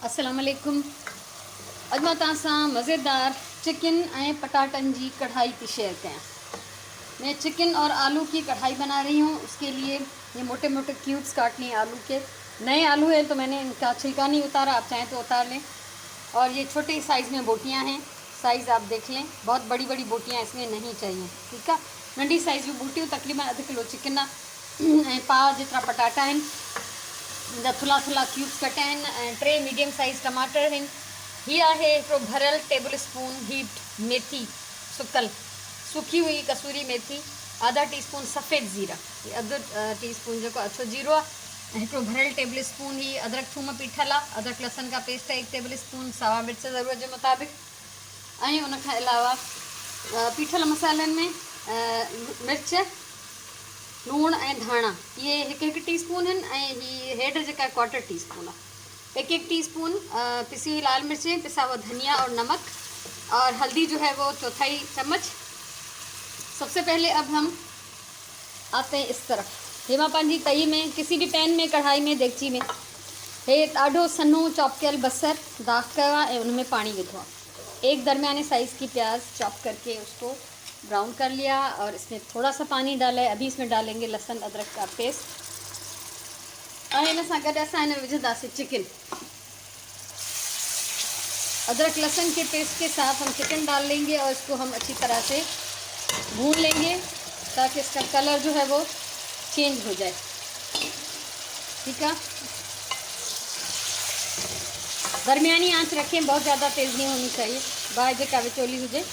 अस्सलाम वालेकुम। अॼु मां तव्हां सां मज़ेदार चिकन ऐं पटाटन जी कढ़ाई की शेयर कयां। मैं चिकन और आलू की कढ़ाई बना रही हूँ। उसके लिए ये मोटे मोटे क्यूब्स काटनी है आलू के। नए आलू हैं तो मैंने इनका छिलका नहीं उतारा, आप चाहें तो उतार लें। और ये छोटे साइज़ में बोटियाँ हैं, साइज़ आप देख लें। बहुत बड़ी बड़ी बोटियाँ इसमें नहीं चाहिए, ठीक है। नंढी साइज़ में बोटियूं तकरीबन अधु किलो चिकन ऐं पाव जेतिरा पटाटा आहिनि। इनजा थुल्हा थुल्हा क्यूब्स कटिया आहिनि ऐं 3 मीडियम साइज़ टमाटर आहिनि। हीअ आहे हिकिड़ो भरियल टेबल स्पून हीट मेथी सुकल सुकी हुई कसूरी मेथी, आधा टीस्पून सफ़ेद ज़ीरा, ये अधु टीस्पून जेको अछो जीरो आहे, ऐं हिकिड़ो भरियल टेबल स्पून ही अदरक थूम पीठल आहे, अदरक लहसन का पेस्ट आहे 1 टेबल स्पून, सावा मिर्च ज़रूरत जे मुताबिक़, ऐं उन खां अलावा पीठल मसालनि में मिर्च लूण ऐं धाणा ये हिकु हिकु टीस्पून आहिनि ऐं हीअ हेड जेका 1/4 टीस्पून आहे। 1 टीस्पून पिसी हुई लाल मिर्चें, पिसा हुआ धनिया और नमक, और हल्दी जो है वो 1/4 चम्मच। सबसे पहले अब हम आते हैं इस तरफ। हे मां पंहिंजी तई में किसी भी पैन में, कढ़ाई में, देगची में हे ॾाढो सन्हो चॉप कयल बसर दाग कयो आहे ऐं उनमें पानी विधो आहे। 1 दरमियाने साइज़ की प्याज चॉप करके उसको ब्राउन कर लिया और इसमें थोड़ा सा पानी डाला है। अभी इसमें डालेंगे लहसुन अदरक का पेस्ट और इन सां गॾु असां हिन में विझंदासीं चिकन। अदरक लहसुन के पेस्ट के साथ हम चिकन डाल लेंगे और इसको हम अच्छी तरह से भून लेंगे ताकि इसका कलर जो है वो चेंज हो जाए, ठीक है। दरमियानी आंच रखें, बहुत ज़्यादा तेज़ नहीं होनी चाहिए। बाहि जेका विचोली हुजे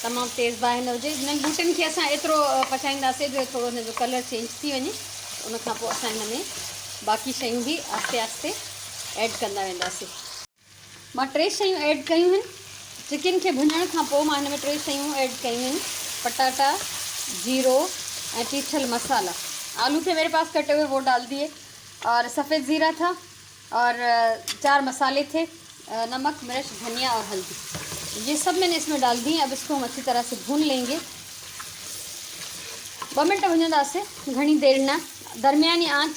तमामु तेज़ बाहि न हुजे। हिननि बूटियुनि खे असां एतिरो पचाईंदासीं जो थोरो हिन जो कलर चेंज थी वञे। उन खां पोइ असां हिन में बाक़ी शयूं भी आस्ते आस्ते ऐड कंदा वेंदासीं। मां 3 शयूं ऐड कयूं आहिनि। चिकन खे भुञण खां पोइ मां हिन में 3 शयूं ऐड कयूं आहिनि, पटाटा, जीरो ऐं पीठल मसाला। आलू थे मेरे पास कटे हुए, वो डाल दिए, और सफ़ेद ज़ीरा था, और 4 मसाले थे, नमक, मिर्च, धनिया और हल्दी, ये सब मैंने इसमें डाल दी। अब इसको हम अच्छी तरह से भून लेंगे। 2 मिनट भुञंदासीं, घणी देर न, दरमियानी आंच,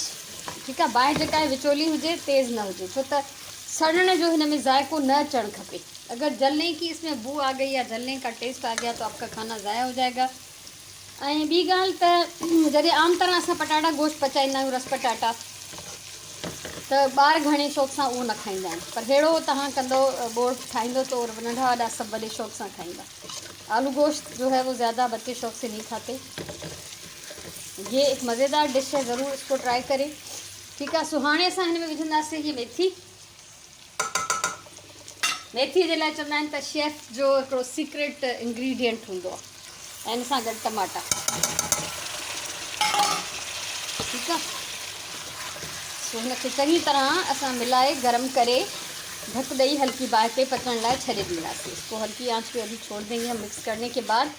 ठीक है। बाहि जेका आहे विचोली हुजे, तेज़ न हुजे, छो त सड़ने जो हिन में ज़ायको न अचणु खपे। अगर जलने की इसमें बू आ गई या जलने का टेस्ट आ गया तो आपका खाना ज़ाया हो जाएगा। ऐं ॿी ॻाल्हि त जॾहिं आम तरह असां पटाटा गोश्त पचाईंदा आहियूं, रस पटाटा, त ॿार घणे शौक़ सां उहो न खाईंदा आहिनि, पर अहिड़ो तव्हां कंदो बोर्ड ठाहींदो तो नंढा वॾा सभु बड़े शौक़ सां खाईंदा। आलू गोश्त जो है वो ज़्यादा बच्चे शौक़ से नहीं खाते। ये एक मज़ेदार डिश है, ज़रूर इसको ट्राई करें, ठीक है। सुहाणे असां हिन में विझंदासीं ये मेथी। मेथी जे लाइ चवंदा आहिनि त शेफ़ जो हिकिड़ो सीक्रेट इंग्रेडिएंट हूंदो आहे, ऐं हिन सां गॾु टमाटा, ठीकु आहे। सो हिनखे चङी तरह असां मिलाए गरम करे ढक ॾेई हल्की बाहि पे पचण लाइ छॾे ॾींदासीं। इसको हल्की आंच पे अभी छोड़ देंगे हम मिक्स करने के बाद।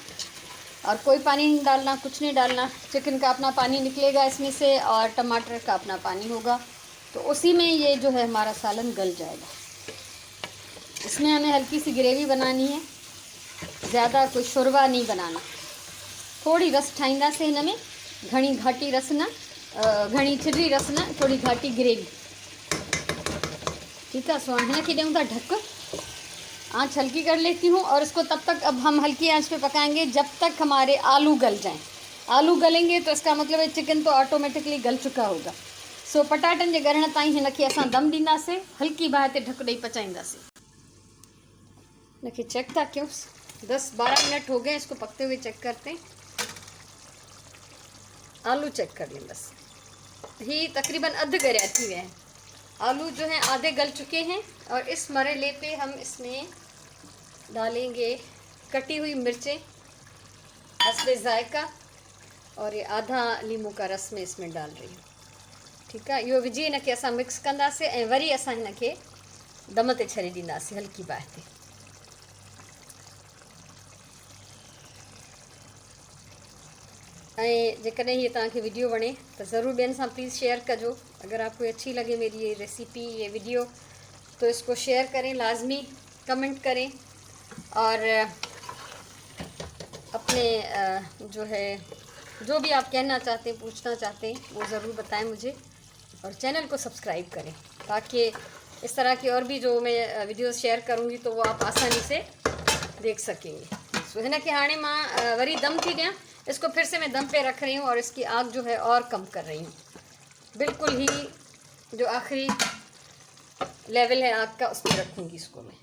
और कोई पानी नहीं डालना, कुछ नहीं डालना। चिकन का अपना पानी निकलेगा इसमें से और टमाटर का अपना पानी होगा, तो उसी में ये जो है हमारा सालन गल जाएगा। इसमें हमें हल्की सी ग्रेवी बनानी है, ज़्यादा कोई शुरवा नहीं बनाना। थोड़ी रस ठाहींदासीं हिन में, घणी घाटी रस न, घणी छिड़ी रस न, थोड़ी घाटी ग्रेवी, ठीक है। सो हिन खे ॾियूं था ढक। आँच हल्की कर लेती हूँ और इसको तब तक अब हम हल्की आंच पे पकाएंगे जब तक हमारे आलू गल जाएं। आलू गलेंगे तो इसका मतलब है चिकन तो ऑटोमेटिकली गल चुका होगा। सो पटाटन जे ॻरण ताईं हिन खे असां दम ॾींदासीं, हल्की बाहि ते ढक ॾेई पचाईंदासीं। देखिए चेक था क्यों, 10-12 मिनट हो गए इसको पकते हुए। चेक करते हैं, आलू चेक कर लें बस। ये तकरीबन अध गरे थी हुए हैं, आलू जो हैं आधे गल चुके हैं। और इस मरहले पे हम इसमें डालेंगे कटी हुई मिर्चें, हस्बे ज़ायका, और ये आधा लीमू का रस में इसमें डाल रही हूँ, ठीक है। इहो विझी हिन खे असां मिक्स कंदासीं ऐं वरी असां हिन खे दम ते छॾे ॾींदासीं हल्की बाहि ते। ऐं जेकॾहिं हीअ तव्हांखे वीडियो वणे तो ज़रूर ॿियनि सां प्लीज़ शेयर कजो। अगर आपको अच्छी लगे मेरी ये रेसिपी, ये वीडियो, तो इसको शेयर करें, लाजमी कमेंट करें, और अपने जो है जो भी आप कहना चाहते हैं, पूछना चाहते हैं, वो ज़रूर बताएं मुझे, और चैनल को सब्सक्राइब करें ताकि इस तरह की और भी जो मैं वीडियोस शेयर करूँगी तो वो आप आसानी से देख सकेंगे। सो हिन के हाणे मां वरी दम थी ॾियां। इसको फिर से मैं दम पे रख रही हूँ और इसकी आग जो है और कम कर रही हूँ। बिल्कुल ही जो आखिरी लेवल है आग का उसमें रखूँगी इसको मैं।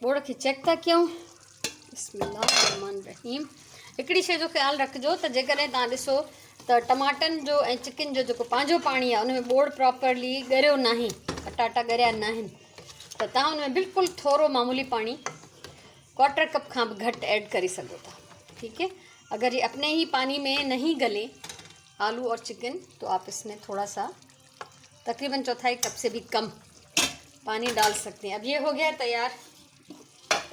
बोड़ खे चेक था क्यों। बिस्मिल्लाहिर्रहमानिर्रहीम। हिकिड़ी शइ जो ख़्यालु रखिजो त जेकॾहिं तव्हां ॾिसो त टमाटनि जो ऐं चिकन जो जेको पंहिंजो पाणी आहे उन में बोड़ प्रॉपरली ॻरियो नाहे, पटाटा ॻरिया न आहिनि, त तव्हां उन में बिल्कुलु थोरो मामूली पाणी 1/4 कप खां भी घट ऐड कर सको था। ठीक है, अगर ये अपने ही पानी में नहीं गले आलू और चिकन तो आप इसमें थोड़ा सा तकरीबन 1/4 कप से भी कम पानी डाल सकते हैं। अब ये हो गया तैयार।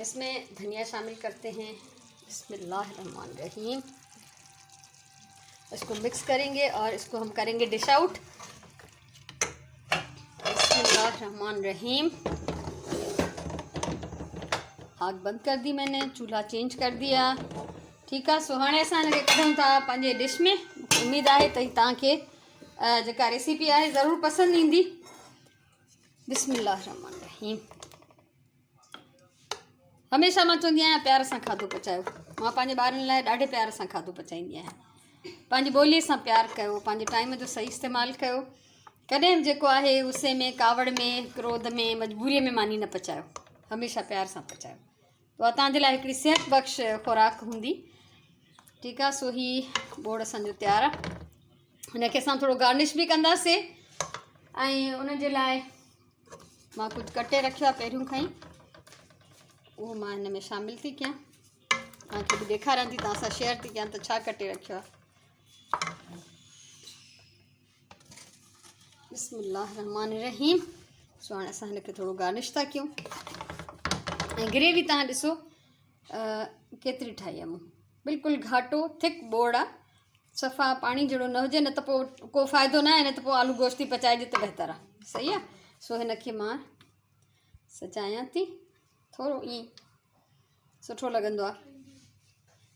इसमें धनिया शामिल करते हैं। बिस्मिल्लाहिर्रहमानिर्रहीम। इसको मिक्स करेंगे और इसको हम करेंगे डिश आउट। बिस्मिल्लाहिर्रहमानिर्रहीम। आग बंद कर दी मैंने, चूल्हा चेंज कर दिया। ठीक है, सो हाणे असां हिनखे कढूं था पंहिंजे डिश में। उम्मीद है त तव्हांखे जेका रेसिपी है ज़रूर पसंद ईंदी। बिस्मिल्लाहिर्रहमानिर्रहीम। हमेशा मां चवंदी आहियां प्यार सां खाधो पचायो। मां पंहिंजे ॿारनि लाइ ॾाढे प्यार सां खाधो पचाईंदी आहियां। पंहिंजी ॿोलीअ सां प्यार कयो, पंहिंजे टाइम जो सही इस्तेमालु कयो। कॾहिं जेको आहे गुस्से में, कावड़ में, क्रोध में, मजबूरीअ में मानी न पचायो। हमेशा प्यार सां पचायो तो तव्हांजे लाइ हिकिड़ी सेहत बख़्श खुराक हूंदी। ठीक है, सो ही बोड़ असांजो तैयार आहे। हुनखे असां थोरो गार्निश भी कंदासीं ऐं उन जे लाइ मां कुझु कटे रखियो आहे पहिरियों खां ई, वो मां हिन में शामिल थी कयां। तव्हांखे बि ॾेखारियां थी, तव्हां सां शेयर थी कयां त छा कटे रखियो आहे। बिस्मिल्लाहिर्रहमानिर्रहीम। सो हाणे असां हिनखे थोरो गार्निश था कयूं। ऐं ग्रेवी तव्हां ॾिसो केतिरी ठाही आहे मूं। बिल्कुलु घाटो थिक बोड़ आहे, सफ़ा पाणी जहिड़ो न हुजे, न त पोइ को फ़ाइदो न आहे, न त पोइ आलू गोश्त थी पचाइजे त बहितर आहे। सही आहे। सो हिनखे मां सजायां थी थोरो ईअं सुठो लॻंदो आहे।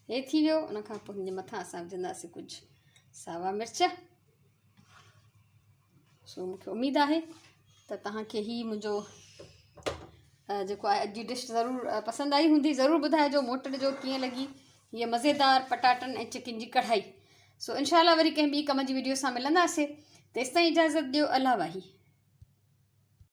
हे थी वियो। उन खां पोइ हिनजे मथां असां विझंदासीं कुझु सावा मिर्च। सो मूंखे उम्मीद आहे त तव्हांखे ही मुंहिंजो जेको आहे अॼु जी डिश ज़रूरु पसंदि आई हूंदी। ज़रूरु ॿुधाइजो, मोट ॾिजो कीअं लॻी हीअ मज़ेदार पटाटनि ऐं चिकन जी कढ़ाई। सो इंशाल्लाह वरी कंहिं ॿी कम जी वीडियो सां मिलंदासीं। तेसिताईं इजाज़त ॾियो। अल्लाह वाही।